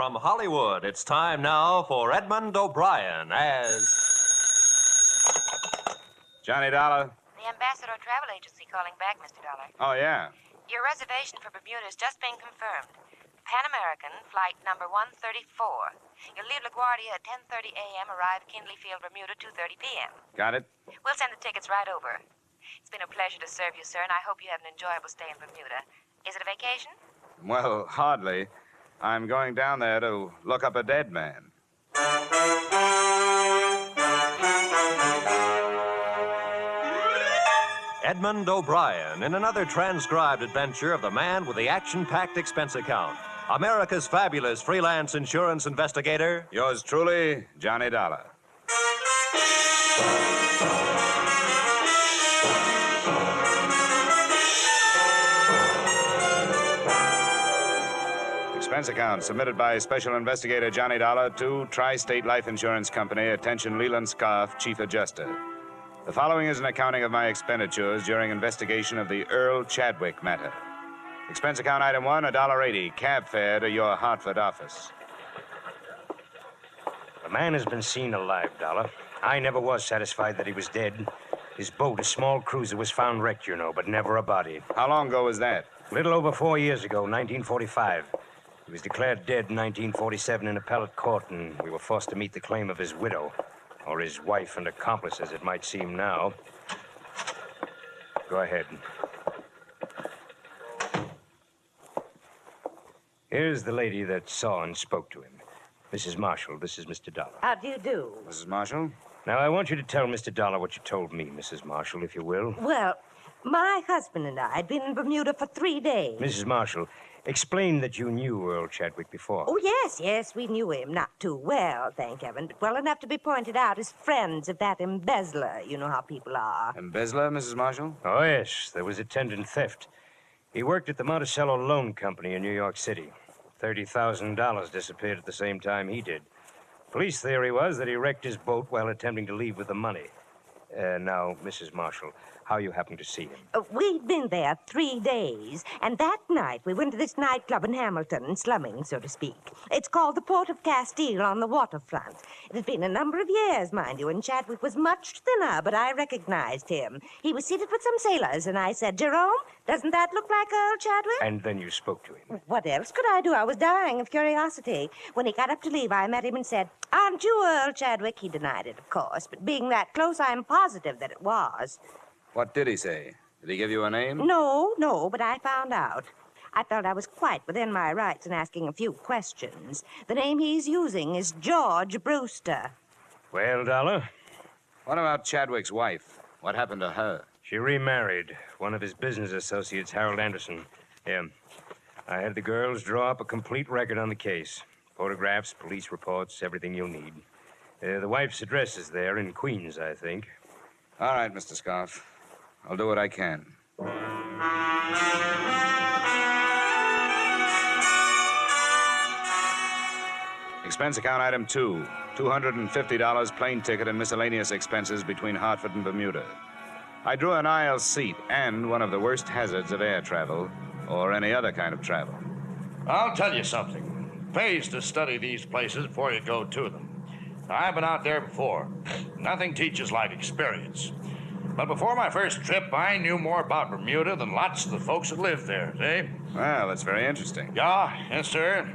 from Hollywood, it's time now for Edmund O'Brien as... Johnny Dollar? The Ambassador Travel Agency calling back, Mr. Dollar. Oh, yeah. Your reservation for Bermuda has just been confirmed. Pan American, flight number 134. You'll leave LaGuardia at 10:30 a.m., arrive at Kindley Field, Bermuda, 2:30 p.m. Got it? We'll send the tickets right over. It's been a pleasure to serve you, sir, and I hope you have an enjoyable stay in Bermuda. Is it a vacation? Well, hardly. I'm going down there to look up a dead man. Edmund O'Brien in another transcribed adventure of the man with the action-packed expense account. America's fabulous freelance insurance investigator. Yours truly, Johnny Dollar. Expense account submitted by Special Investigator Johnny Dollar to Tri-State Life Insurance Company. Attention, Leland Scarf, Chief Adjuster. The following is an accounting of my expenditures during investigation of the Earl Chadwick matter. Expense account item 1, $1.80, cab fare to your Hartford office. The man has been seen alive, Dollar. I never was satisfied that he was dead. His boat, a small cruiser, was found wrecked, you know, but never a body. How long ago was that? A little over 4 years ago, 1945. He was declared dead in 1947 in appellate court, and we were forced to meet the claim of his widow, or his wife and accomplice, as it might seem now. Go ahead. Here's the lady that saw and spoke to him. Mrs. Marshall, this is Mr. Dollar. How do you do? Mrs. Marshall? Now, I want you to tell Mr. Dollar what you told me, Mrs. Marshall, if you will. Well, my husband and I had been in Bermuda for 3 days. Mrs. Marshall, explain that you knew Earl Chadwick before. Oh, yes, we knew him. Not too well, thank heaven, but well enough to be pointed out as friends of that embezzler. You know how people are. Embezzler, Mrs. Marshall? Oh, yes, there was attendant theft. He worked at the Monticello Loan Company in New York City. $30,000 disappeared at the same time he did. Police theory was that he wrecked his boat while attempting to leave with the money. Now, Mrs. Marshall, how you happened to see him? We'd been there 3 days, and that night we went to this nightclub in Hamilton, slumming, so to speak. It's called the Port of Castile on the waterfront. It had been a number of years, mind you, and Chadwick was much thinner, but I recognized him. He was seated with some sailors, and I said, "Jerome, doesn't that look like Earl Chadwick?" And then you spoke to him. What else could I do? I was dying of curiosity. When he got up to leave, I met him and said, "Aren't you Earl Chadwick?" He denied it, of course, but being that close, I'm positive that it was. What did he say? Did he give you a name? No, but I found out. I felt I was quite within my rights in asking a few questions. The name he's using is George Brewster. Well, Dollar? What about Chadwick's wife? What happened to her? She remarried one of his business associates, Harold Anderson. Yeah. I had the girls draw up a complete record on the case. Photographs, police reports, everything you'll need. The wife's address is there in Queens, I think. All right, Mr. Scarf. I'll do what I can. Expense account item 2, $250 plane ticket and miscellaneous expenses between Hartford and Bermuda. I drew an aisle seat and one of the worst hazards of air travel or any other kind of travel. I'll tell you something. It pays to study these places before you go to them. I've been out there before. Nothing teaches like experience. But before my first trip, I knew more about Bermuda than lots of the folks that live there, see? Well, that's very interesting. Yeah, yes, sir.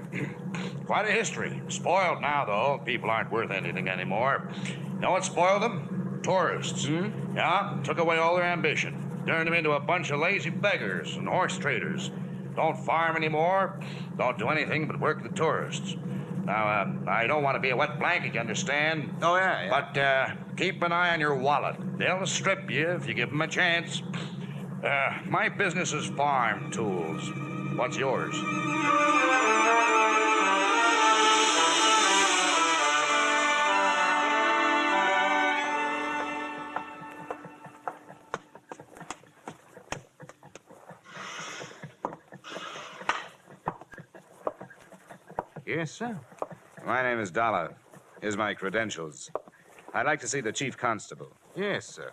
Quite a history. Spoiled now, though. People aren't worth anything anymore. You know what spoiled them? Tourists. Yeah, took away all their ambition. Turned them into a bunch of lazy beggars and horse traders. Don't farm anymore. Don't do anything but work the tourists. Now, I don't want to be a wet blanket, you understand? Oh, yeah. But keep an eye on your wallet. They'll strip you if you give them a chance. My business is farm tools. What's yours? Yes, sir. My name is Dollar. Here's my credentials. I'd like to see the chief constable. Yes, sir.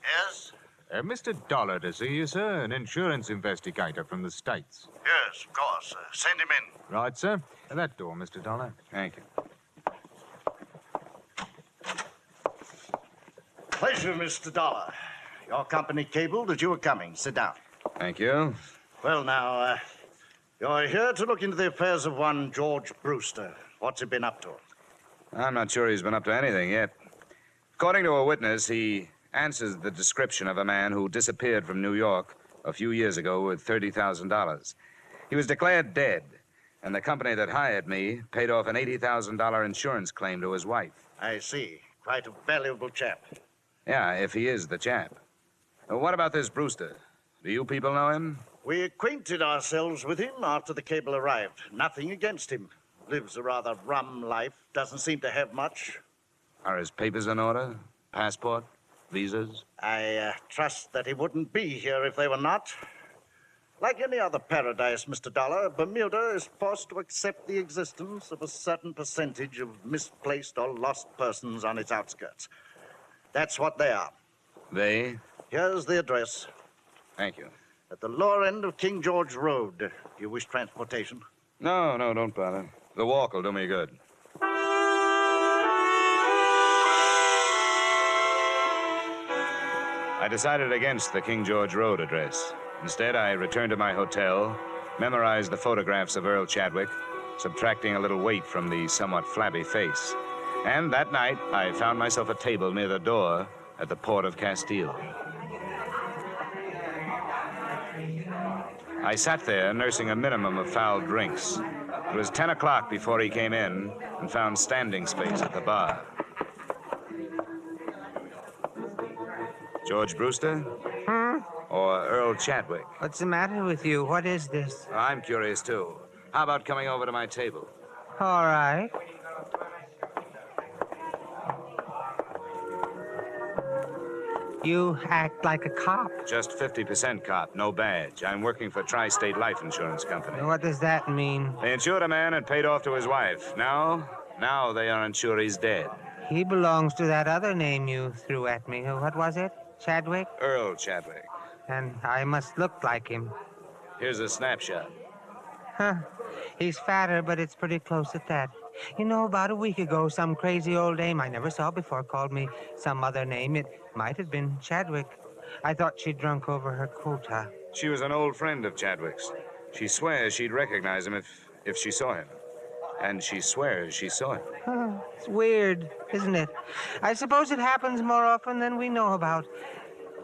Yes? Mr. Dollar to see you, sir, an insurance investigator from the States. Yes, of course. Send him in. Right, sir. That door, Mr. Dollar. Thank you. Pleasure, Mr. Dollar. Your company cabled that you were coming. Sit down. Thank you. Well, now, you're here to look into the affairs of one George Brewster. What's he been up to? I'm not sure he's been up to anything yet. According to a witness, he answers the description of a man who disappeared from New York a few years ago with $30,000. He was declared dead, and the company that hired me paid off an $80,000 insurance claim to his wife. I see. Quite a valuable chap. Yeah, if he is the chap. What about this Brewster? Do you people know him? We acquainted ourselves with him after the cable arrived. Nothing against him. Lives a rather rum life. Doesn't seem to have much. Are his papers in order? Passport? Visas? I trust that he wouldn't be here if they were not. Like any other paradise, Mr. Dollar, Bermuda is forced to accept the existence of a certain percentage of misplaced or lost persons on its outskirts. That's what they are. They? Here's the address. Thank you. At the lower end of King George Road. Do you wish transportation? No, don't bother. The walk will do me good. I decided against the King George Road address. Instead, I returned to my hotel, memorized the photographs of Earl Chadwick, subtracting a little weight from the somewhat flabby face. And that night, I found myself a table near the door at the port of Castile. I sat there nursing a minimum of foul drinks. It was 10 o'clock before he came in and found standing space at the bar. George Brewster? Or Earl Chadwick? What's the matter with you? What is this? I'm curious, too. How about coming over to my table? All right. You act like a cop. Just 50% cop, no badge. I'm working for Tri-State Life Insurance Company. What does that mean? They insured a man and paid off to his wife. Now they are unsure he's dead. He belongs to that other name you threw at me. What was it? Chadwick? Earl Chadwick. And I must look like him. Here's a snapshot. Huh. He's fatter, but it's pretty close at that. You know, about a week ago, some crazy old dame I never saw before called me some other name. It might have been Chadwick. I thought she'd drunk over her quota. She was an old friend of Chadwick's. She swears she'd recognize him if she saw him. And she swears she saw him. Oh, it's weird, isn't it? I suppose it happens more often than we know about.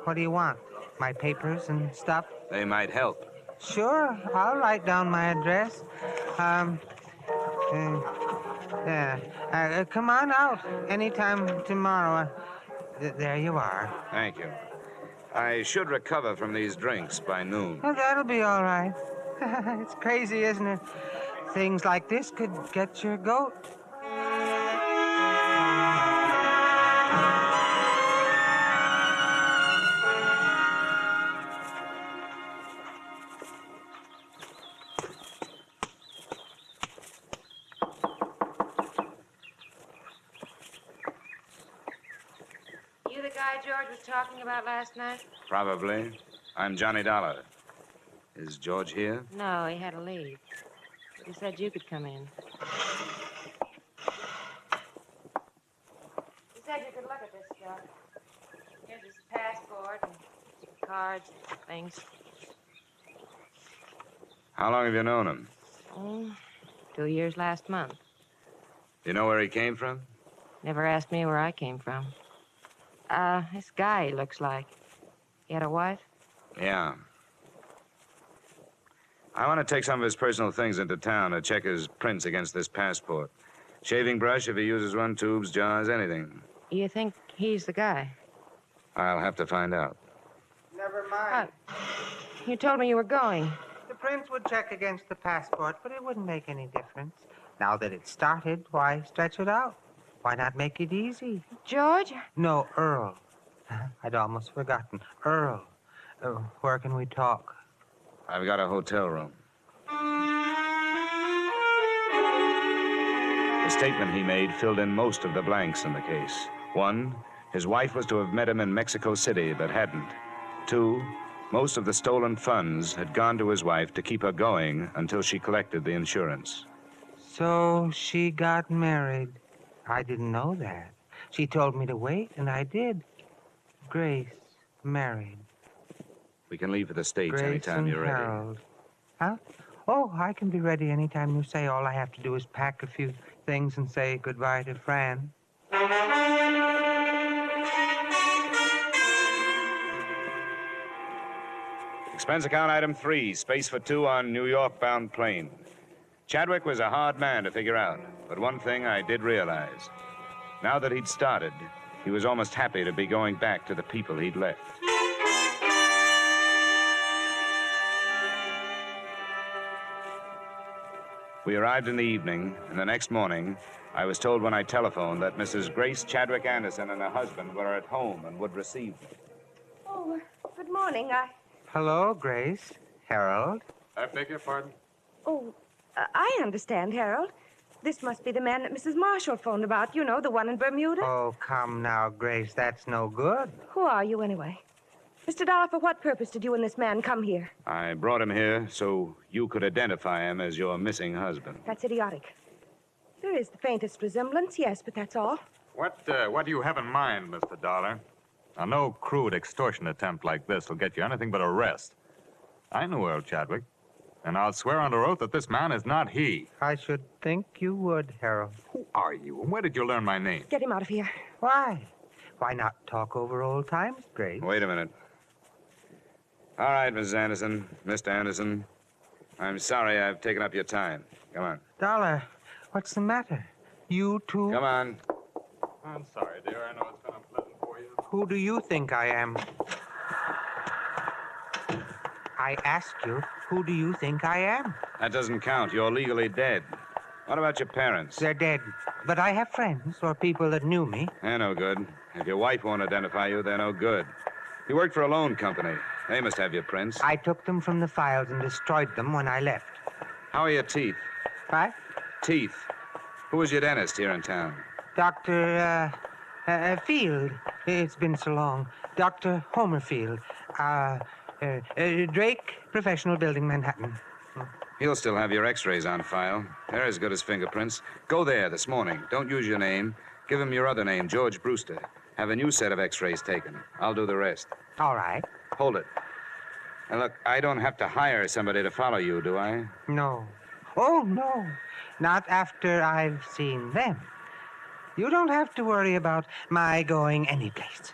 What do you want? My papers and stuff? They might help. Sure, I'll write down my address. Come on out anytime tomorrow. There you are. Thank you. I should recover from these drinks by noon. Oh, that'll be all right. It's crazy, isn't it? Things like this could get your goat. You the guy George was talking about last night? Probably. I'm Johnny Dollar. Is George here? No, he had to leave. He said you could come in. He said you could look at this stuff. Here's his passport and cards and things. How long have you known him? 2 years last month. You know where he came from? Never asked me where I came from. This guy, he looks like. He had a wife? Yeah. I want to take some of his personal things into town to check his prints against this passport. Shaving brush if he uses one, tubes, jars, anything. You think he's the guy? I'll have to find out. Never mind. You told me you were going. The prince would check against the passport, but it wouldn't make any difference. Now that it's started, why stretch it out? Why not make it easy? George? No, Earl. I'd almost forgotten. Earl. Where can we talk? I've got a hotel room. The statement he made filled in most of the blanks in the case. One, his wife was to have met him in Mexico City, but hadn't. 2, most of the stolen funds had gone to his wife to keep her going until she collected the insurance. So she got married. I didn't know that. She told me to wait, and I did. Grace, married. We can leave for the States Grace anytime and you're ready. Harold. Huh? Oh, I can be ready anytime you say. All I have to do is pack a few things and say goodbye to Fran. Expense account item 3, space for 2 on New York-bound plane. Chadwick was a hard man to figure out, but one thing I did realize. Now that he'd started, he was almost happy to be going back to the people he'd left. We arrived in the evening, and the next morning, I was told when I telephoned that Mrs. Grace Chadwick Anderson and her husband were at home and would receive me. Oh, good morning. Hello, Grace. Harold. I beg your pardon? Oh, I understand, Harold. This must be the man that Mrs. Marshall phoned about. You know, the one in Bermuda. Oh, come now, Grace. That's no good. Who are you, anyway? Mr. Dollar, for what purpose did you and this man come here? I brought him here so you could identify him as your missing husband. That's idiotic. There is the faintest resemblance, yes, but that's all. What do you have in mind, Mr. Dollar? Now, no crude extortion attempt like this will get you anything but arrest. I know Earl Chadwick, and I'll swear under oath that this man is not he. I should think you would, Harold. Who are you, and where did you learn my name? Get him out of here. Why? Why not talk over old times, Grace? Wait a minute. All right, Mrs. Anderson, Mr. Anderson. I'm sorry I've taken up your time. Come on. Dollar, what's the matter? You too? Come on. I'm sorry, dear. I know it's been unpleasant for you. Who do you think I am? I ask you, who do you think I am? That doesn't count. You're legally dead. What about your parents? They're dead. But I have friends or people that knew me. They're no good. If your wife won't identify you, they're no good. You worked for a loan company. They must have your prints. I took them from the files and destroyed them when I left. How are your teeth? What? Teeth. Who was your dentist here in town? Dr. Field. It's been so long. Dr. Homer Field. Drake, Professional Building, Manhattan. He'll still have your x-rays on file. They're as good as fingerprints. Go there this morning. Don't use your name. Give him your other name, George Brewster. Have a new set of x-rays taken. I'll do the rest. All right. Hold it. Now, look, I don't have to hire somebody to follow you, do I? No. Oh, no. Not after I've seen them. You don't have to worry about my going anyplace.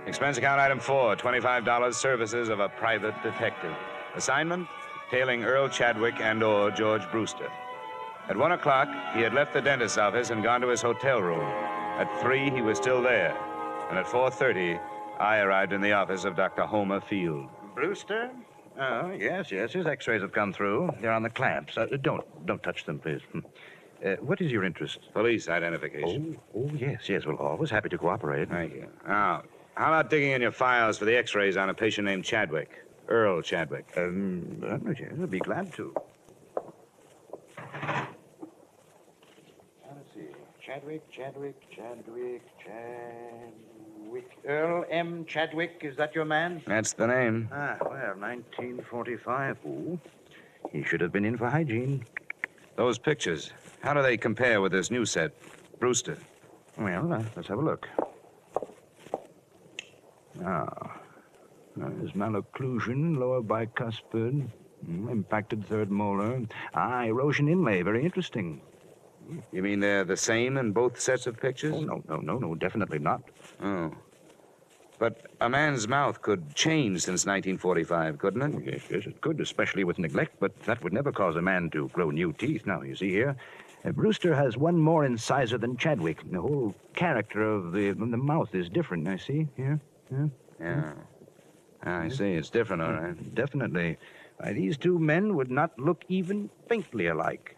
Expense account item 4, $25, services of a private detective. Assignment, tailing Earl Chadwick and/or George Brewster. At 1 o'clock, he had left the dentist's office and gone to his hotel room. At 3, he was still there. And at 4:30, I arrived in the office of Dr. Homer Field. Brewster? Oh, yes. His x-rays have come through. They're on the clamps. Don't touch them, please. What is your interest? Police identification. Oh, yes. Well, always happy to cooperate. Thank you. Now, how about digging in your files for the x-rays on a patient named Chadwick? Earl Chadwick. Yes, I'd be glad to. Let's see. Chadwick. Earl M. Chadwick, is that your man? That's the name. Ah, well, 1945. Ooh, he should have been in for hygiene. Those pictures, how do they compare with this new set? Brewster. Well, let's have a look. There's malocclusion, lower bicuspid, impacted third molar. Erosion inlay, very interesting. You mean they're the same in both sets of pictures? Oh, no, definitely not. Oh. But a man's mouth could change since 1945, couldn't it? Yes, it could, especially with neglect, but that would never cause a man to grow new teeth. Now, you see here, Brewster has one more incisor than Chadwick. The whole character of the mouth is different, I see, here. Yeah. I see. It's different, all right. Definitely. These two men would not look even faintly alike.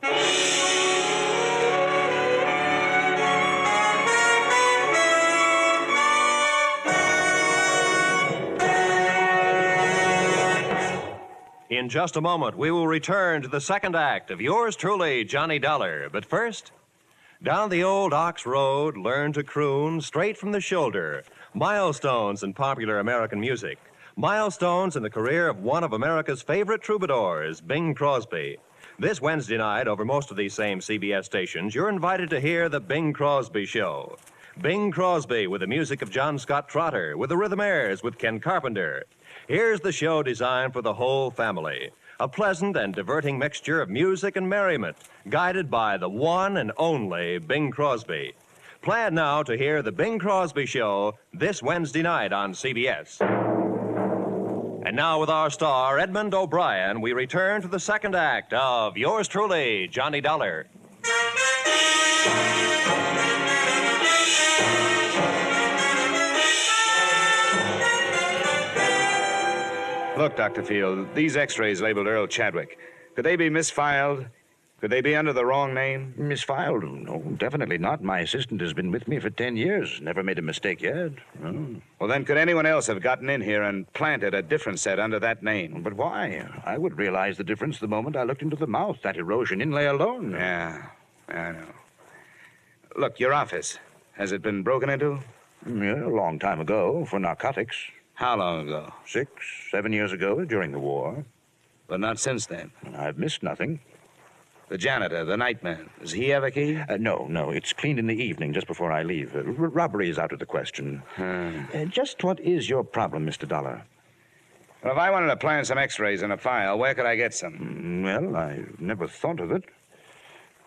In just a moment, we will return to the second act of yours truly, Johnny Dollar. But first, Down the old ox road, learn to croon straight from the shoulder. Milestones in popular American music. Milestones in the career of one of America's favorite troubadours, Bing Crosby. This Wednesday night, over most of these same CBS stations, you're invited to hear The Bing Crosby Show. Bing Crosby with the music of John Scott Trotter, with the rhythm airs with Ken Carpenter. Here's the show designed for the whole family. A pleasant and diverting mixture of music and merriment, guided by the one and only Bing Crosby. Plan now to hear The Bing Crosby Show this Wednesday night on CBS. And now with our star, Edmund O'Brien, we return to the second act of yours truly, Johnny Dollar. Look, Dr. Field, these x-rays labeled Earl Chadwick. Could they be misfiled? Could they be under the wrong name? Misfiled? No, definitely not. My assistant has been with me for 10 years. Never made a mistake yet. No. Well, then could anyone else have gotten in here and planted a different set under that name? But why? I would realize the difference the moment I looked into the mouth. That erosion inlay alone. Yeah, I know. Look, your office. Has it been broken into? Yeah, a long time ago, for narcotics. How long ago? 6, 7 years ago, during the war. But not since then. I've missed nothing. The janitor, the nightman, does he have a key? No. It's cleaned in the evening, just before I leave. Robbery is out of the question. Just what is your problem, Mr. Dollar? Well, if I wanted to plant some x-rays in a file, where could I get some? Well, I never thought of it.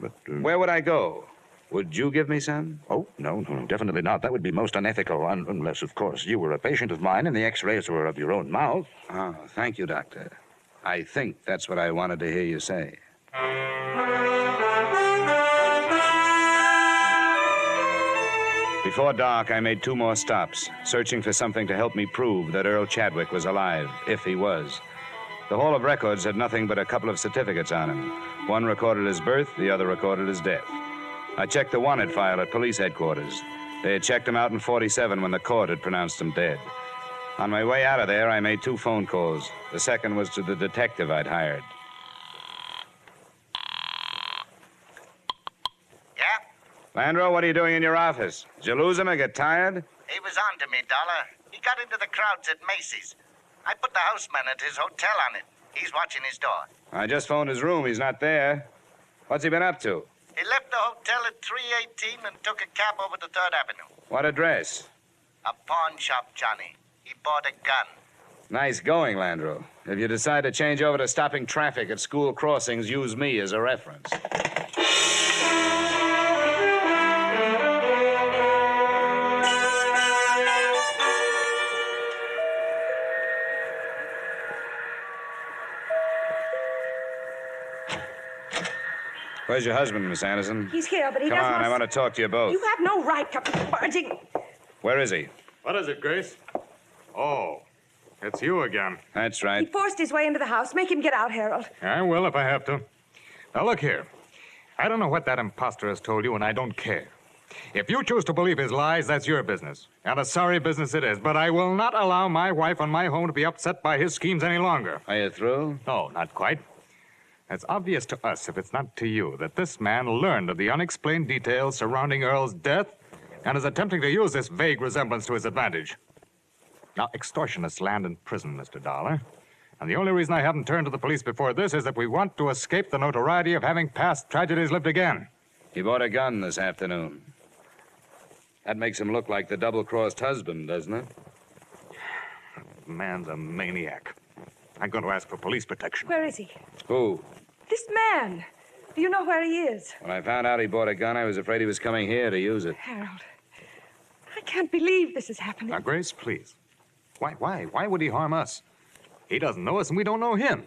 But... Where would I go? Would you give me some? Oh, no, definitely not. That would be most unethical, unless, of course, you were a patient of mine and the x-rays were of your own mouth. Oh, thank you, Doctor. I think that's what I wanted to hear you say. Before dark, I made 2 more stops, searching for something to help me prove that Earl Chadwick was alive, if he was. The Hall of Records had nothing but a couple of certificates on him. One recorded his birth, the other recorded his death. I checked the wanted file at police headquarters. They had checked him out in 47 when the court had pronounced him dead. On my way out of there, I made 2 phone calls. The second was to the detective I'd hired. Yeah? Landro, what are you doing in your office? Did you lose him or get tired? He was on to me, Dollar. He got into the crowds at Macy's. I put the houseman at his hotel on it. He's watching his door. I just phoned his room. He's not there. What's he been up to? He left the hotel at 318 and took a cab over to 3rd Avenue. What address? A pawn shop, Johnny. He bought a gun. Nice going, Landro. If you decide to change over to stopping traffic at school crossings, use me as a reference. Where's your husband, Miss Anderson? He's here, but he Come doesn't... on, I want to talk to you both. You have no right to be barging. Where is he? What is it, Grace? Oh, it's you again. That's He right. forced his way into the house. Make him get out, Harold. I will if I have to. Now, look here. I don't know what that imposter has told you, and I don't care. If you choose to believe his lies, that's your business. And a sorry business it is. But I will not allow my wife and my home to be upset by his schemes any longer. Are you through? No, not quite. It's obvious to us, if it's not to you, that this man learned of the unexplained details surrounding Earl's death and is attempting to use this vague resemblance to his advantage. Now, extortionists land in prison, Mr. Dollar. And the only reason I haven't turned to the police before this is that we want to escape the notoriety of having past tragedies lived again. He bought a gun this afternoon. That makes him look like the double-crossed husband, doesn't it? The man's a maniac. I'm going to ask for police protection. Where is he? Who? This man. Do you know where he is? When I found out he bought a gun, I was afraid he was coming here to use it. Harold, I can't believe this is happening. Now, Grace, please. Why would he harm us? He doesn't know us, and we don't know him.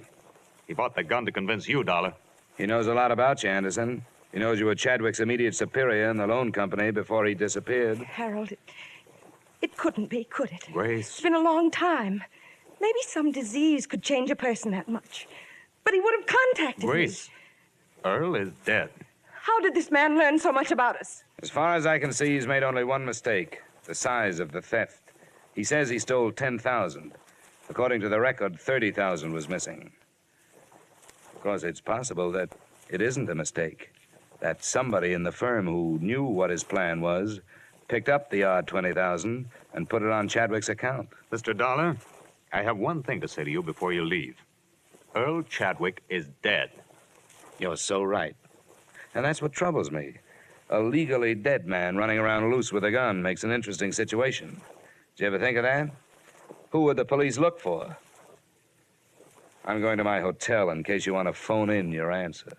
He bought the gun to convince you, Dollar. He knows a lot about you, Anderson. He knows you were Chadwick's immediate superior in the loan company before he disappeared. Harold, it couldn't be, could it? Grace. It's been a long time. Maybe some disease could change a person that much. But he would have contacted Grace, me. Earl is dead. How did this man learn so much about us? As far as I can see, he's made only one mistake. The size of the theft. He says he stole 10,000. According to the record, 30,000 was missing. Of course, it's possible that it isn't a mistake. That somebody in the firm who knew what his plan was picked up the odd 20,000 and put it on Chadwick's account. Mr. Dollar, I have one thing to say to you before you leave. Earl Chadwick is dead. You're so right. And that's what troubles me. A legally dead man running around loose with a gun makes an interesting situation. Did you ever think of that? Who would the police look for? I'm going to my hotel in case you want to phone in your answer.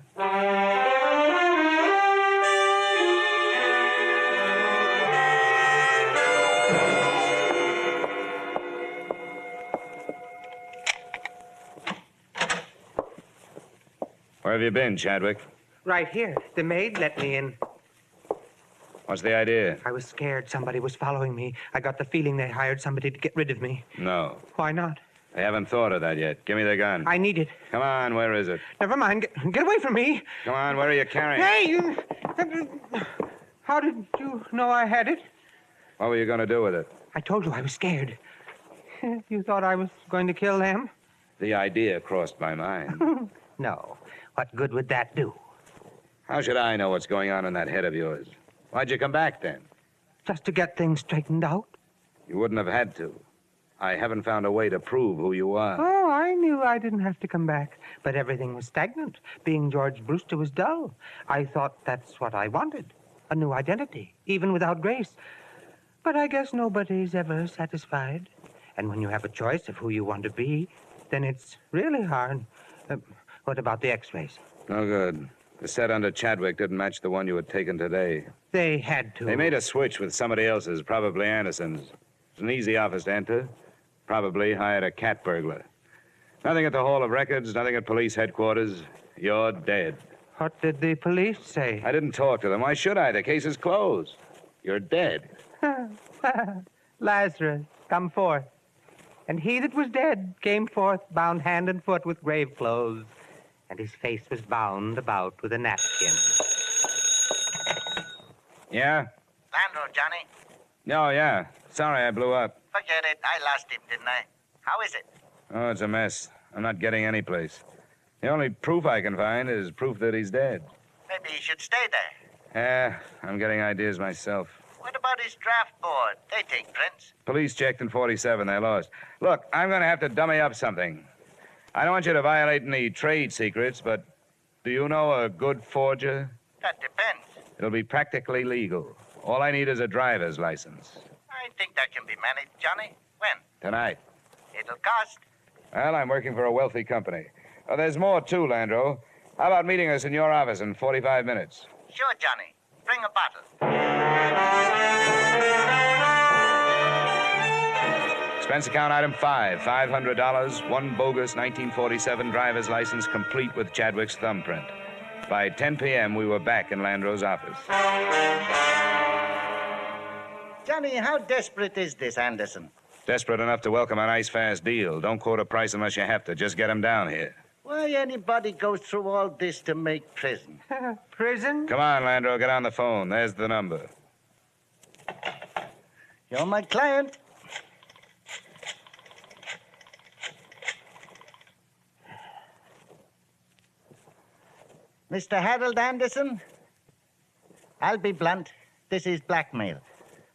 Where have you been, Chadwick? Right here. The maid let me in. What's the idea? I was scared somebody was following me. I got the feeling they hired somebody to get rid of me. No. Why not? I haven't thought of that yet. Give me the gun. I need it. Come on, where is it? Never mind. Get away from me. Come on, where are you carrying it? Hey, you... How did you know I had it? What were you going to do with it? I told you I was scared. You thought I was going to kill them? The idea crossed my mind. No. What good would that do? How should I know what's going on in that head of yours? Why'd you come back, then? Just to get things straightened out. You wouldn't have had to. I haven't found a way to prove who you are. Oh, I knew I didn't have to come back. But everything was stagnant. Being George Brewster was dull. I thought that's what I wanted. A new identity, even without Grace. But I guess nobody's ever satisfied. And when you have a choice of who you want to be, then it's really hard. What about the x-rays? No good. The set under Chadwick didn't match the one you had taken today. They had to. They made a switch with somebody else's, probably Anderson's. It's an easy office to enter. Probably hired a cat burglar. Nothing at the Hall of Records, nothing at police headquarters. You're dead. What did the police say? I didn't talk to them. Why should I? The case is closed. You're dead. Lazarus, come forth. And he that was dead came forth, bound hand and foot with grave clothes, and his face was bound about with a napkin. Yeah? Landro, Johnny. Oh, yeah. Sorry I blew up. Forget it. I lost him, didn't I? How is it? Oh, it's a mess. I'm not getting any place. The only proof I can find is proof that he's dead. Maybe he should stay there. Yeah, I'm getting ideas myself. What about his draft board? They take prints. Police checked in 47. They lost. Look, I'm going to have to dummy up something. I don't want you to violate any trade secrets, but do you know a good forger? That depends. It'll be practically legal. All I need is a driver's license. I think that can be managed, Johnny. When? Tonight. It'll cost. Well, I'm working for a wealthy company. Oh, there's more, too, Landro. How about meeting us in your office in 45 minutes? Sure, Johnny. Bring a bottle. Expense account item 5, $500, one bogus 1947 driver's license complete with Chadwick's thumbprint. By 10 p.m., we were back in Landro's office. Johnny, how desperate is this Anderson? Desperate enough to welcome a nice, fast deal. Don't quote a price unless you have to. Just get him down here. Why anybody goes through all this to make prison? Prison? Come on, Landro, get on the phone. There's the number. You're my client. Mr. Harold Anderson? I'll be blunt. This is blackmail.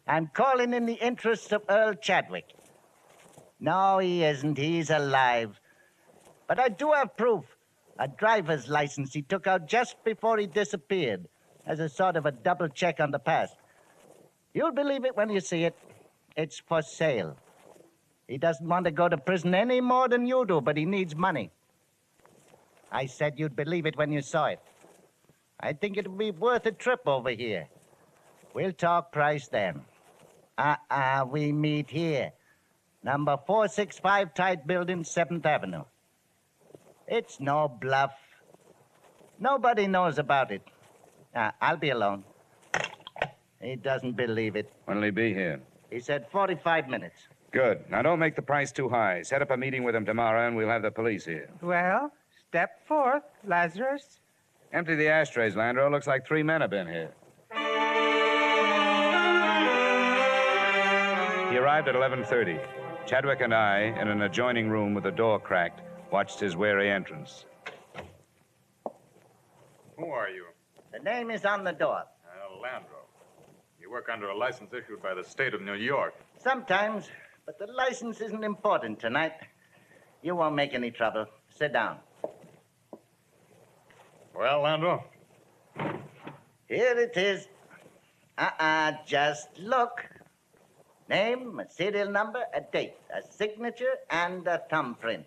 I'm calling in the interests of Earl Chadwick. No, he isn't. He's alive. But I do have proof. A driver's license he took out just before he disappeared, as a sort of a double check on the past. You'll believe it when you see it. It's for sale. He doesn't want to go to prison any more than you do, but he needs money. I said you'd believe it when you saw it. I think it'll be worth a trip over here. We'll talk price then. We meet here. Number 465 Tide Building, 7th Avenue. It's no bluff. Nobody knows about it. I'll be alone. He doesn't believe it. When'll he be here? He said 45 minutes. Good. Now, don't make the price too high. Set up a meeting with him tomorrow, and we'll have the police here. Well, step forth, Lazarus. Empty the ashtrays, Landro. Looks like 3 men have been here. He arrived at 11:30. Chadwick and I, in an adjoining room with the door cracked, watched his wary entrance. Who are you? The name is on the door. Landro. You work under a license issued by the state of New York. Sometimes, but the license isn't important tonight. You won't make any trouble. Sit down. Well, Landro? Here it is. Just look. Name, a serial number, a date, a signature, and a thumbprint.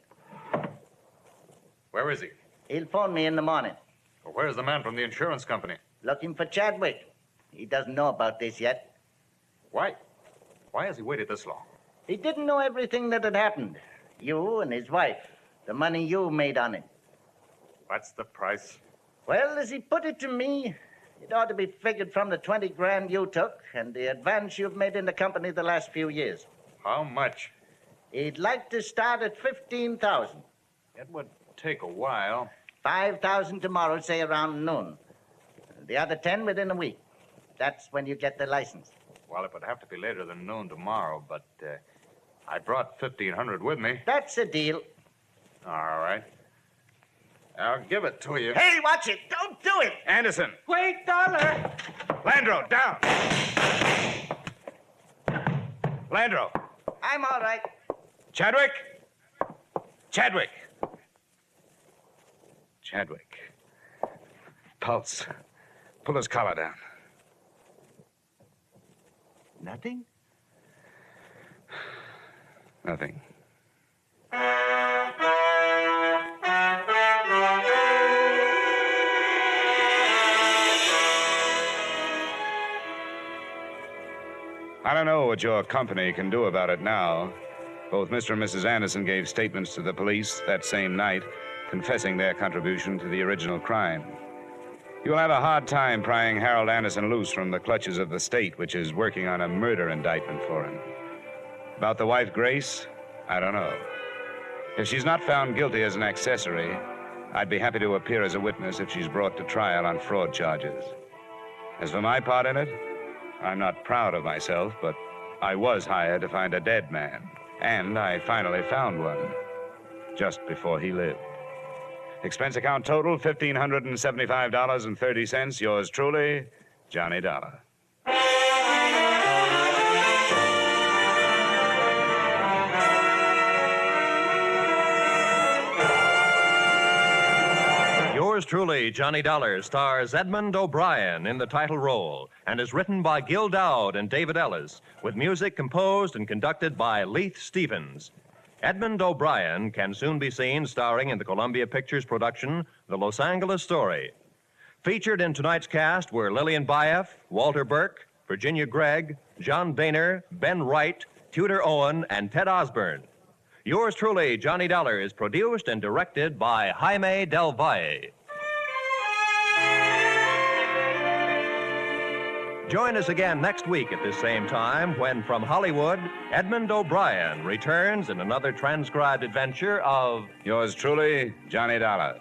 Where is he? He'll phone me in the morning. Well, where's the man from the insurance company? Looking for Chadwick. He doesn't know about this yet. Why? Why has he waited this long? He didn't know everything that had happened. You and his wife. The money you made on it. What's the price? Well, as he put it to me, it ought to be figured from the 20 grand you took and the advance you've made in the company the last few years. How much? He'd like to start at 15,000. It would take a while. 5,000 tomorrow, say around noon. The other 10 within a week. That's when you get the license. Well, it would have to be later than noon tomorrow, but I brought 1,500 with me. That's a deal. All right. I'll give it to you. Hey, watch it. Don't do it. Anderson. Wait, Dollar. Landro, down. Landro. I'm all right. Chadwick. Chadwick. Chadwick. Pulse. Pull his collar down. Nothing? Nothing. I don't know what your company can do about it now. Both Mr. and Mrs. Anderson gave statements to the police that same night, confessing their contribution to the original crime. You'll have a hard time prying Harold Anderson loose from the clutches of the state, which is working on a murder indictment for him. About the wife, Grace, I don't know. If she's not found guilty as an accessory, I'd be happy to appear as a witness if she's brought to trial on fraud charges. As for my part in it, I'm not proud of myself, but I was hired to find a dead man, and I finally found one, just before he lived. Expense account total, $1,575.30. Yours truly, Johnny Dollar. Yours truly, Johnny Dollar, stars Edmund O'Brien in the title role and is written by Gil Dowd and David Ellis, with music composed and conducted by Leith Stevens. Edmund O'Brien can soon be seen starring in the Columbia Pictures production, The Los Angeles Story. Featured in tonight's cast were Lillian Baeff, Walter Burke, Virginia Gregg, John Boehner, Ben Wright, Tudor Owen, and Ted Osborne. Yours truly, Johnny Dollar, is produced and directed by Jaime Del Valle. Join us again next week at this same time when, from Hollywood, Edmund O'Brien returns in another transcribed adventure of Yours truly, Johnny Dollar.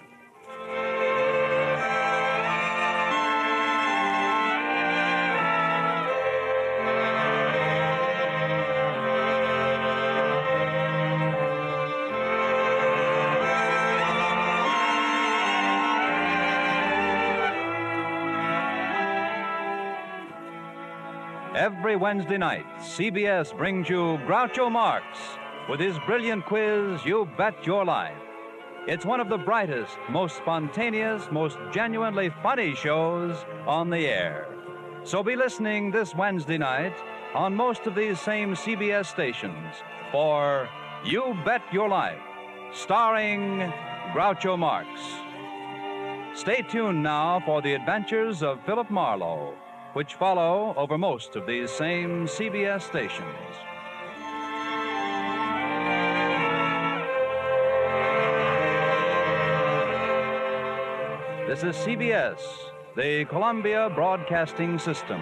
Every Wednesday night, CBS brings you Groucho Marx with his brilliant quiz, You Bet Your Life. It's one of the brightest, most spontaneous, most genuinely funny shows on the air. So be listening this Wednesday night on most of these same CBS stations for You Bet Your Life, starring Groucho Marx. Stay tuned now for the adventures of Philip Marlowe, which follow over most of these same CBS stations. This is CBS, the Columbia Broadcasting System.